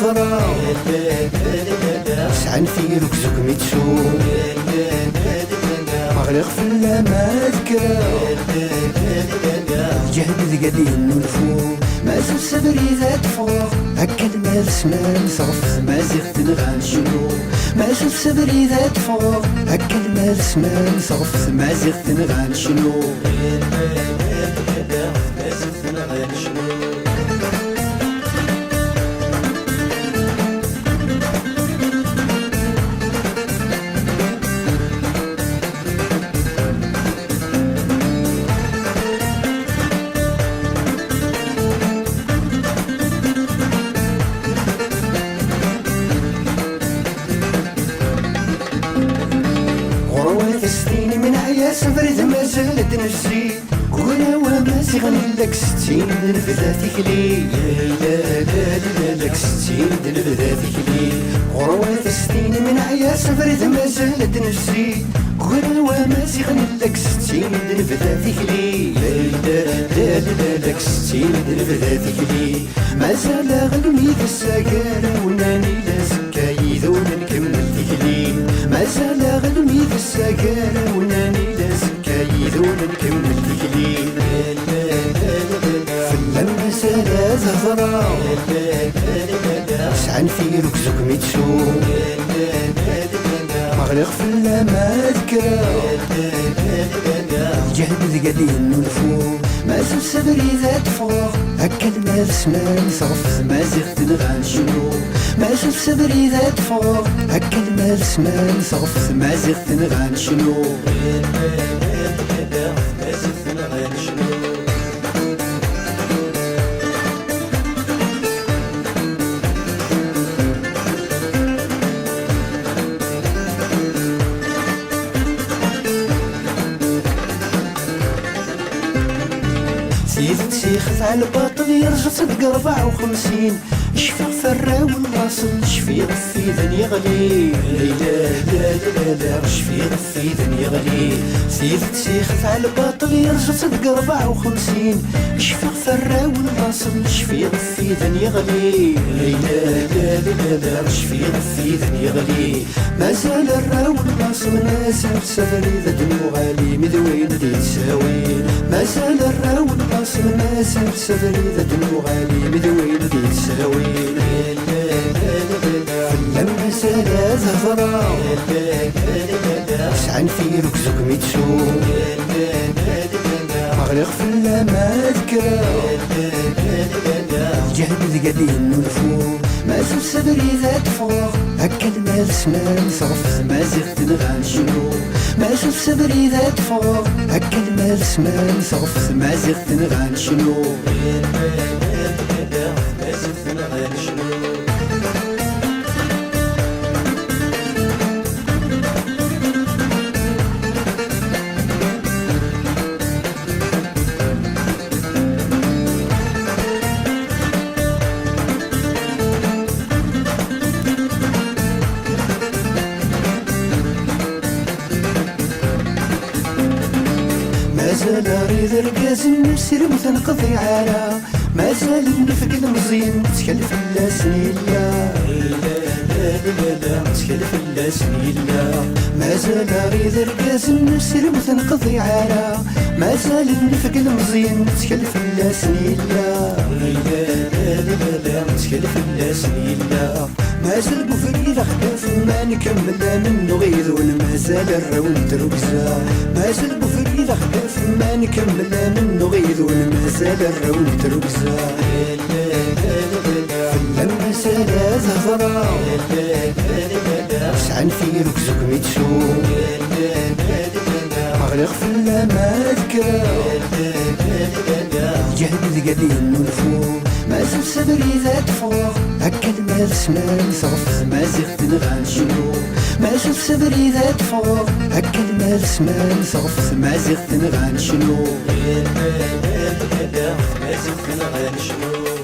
زهرة سعن في ركزك ميتشو مغرق في اللمات كرا جهد قديم نلفو ما زال صدري ذات فوق هكا المال سمان صرف ما زغت نغان شنو ما زال صدري ذات فوق هكا المال سمان صرف ما زغت نغان شنو ما زغت نغان شنو سنين من عيا سفرت ما زالت نفسي وانا وما سيغني لك 60 نبذاتك لي لا لا لا لك 60 نبذاتك لي غروات سنين من عيا سفرت ما زالت نفسي وانا وما سيغني لك 60 نبذاتك لي لا لا لا لك 60 نبذاتك لي ما زال غلمي في السكارة وناني لازكا يذون نكمل تكلي ما زال غلمي في السكارة وناني لازكا يذون نكمل تكلي في اللمة سالا زهرة سعن في ركزك ميتشو مغرق في اللمات كرا جهد قديم نلفو ما زال صدري ذات فوق هكا المال سمان صرف ما زغت نغان شنو ما زال صدري ذات فوق هكا المال سمان صرف ما زغت نغان شنو ما زغت نغان شنو سيد تسيخت على الباطل يرجع صدق 54 شفيع فرا والواصل شفيع في ذن يغلي لا لا لا لا شفيع في ذن يغلي سيد تسيخت على الباطل يرجع صدق 54 شفيع فرا والواصل شفيع في ذن يغلي لا لا لا لا شفيع في ذن يغلي ما زال الرا والواصل ناسف سفري ذا دمو غالي مدوين دي تساوي ما زال الرا والواصل ناسف سفري ذا دمو غالي مدوين دي تساوي في اللمة سالا زهرة سعن في ركزك ميتشو مغرق في اللمات كرا جهد قديم نلفو ما زال صدري ذات فوق هكا المال سمان صرف ما زغت نغان شنو ما زال صدري ذات فوق هكا المال سمان صرف ما زغت نغان شنو ما زغت نغان شنو ما زال اريد رقاز نسير وتنقضي عارة ما زال نفق المزين تكلف لا سنين لا تكلف لا سنين لا ما زال اريد رقاز نسير وتنقضي عارة ما زال نفق المزين تكلف لا سنين لا تكلف لا سنين لا ما زال بفريد خلاف ما نكمل منه غيظ وما زال الرون تركزا ما زال بفريد خلاف ما نكمل منه غيظ وما زال الرون تركزا في اللمة سالا زهرة سعن في ركزك ميتشو مغرق في اللمات كرا جهد قديم نلفو ما زال صدري ذات فوق هكا المال سمان صرف ما زغت نغان شنو ما زال صدري ذات فوق هكا المال سمان صرف ما زغت نغان شنو ما زغت نغان شنو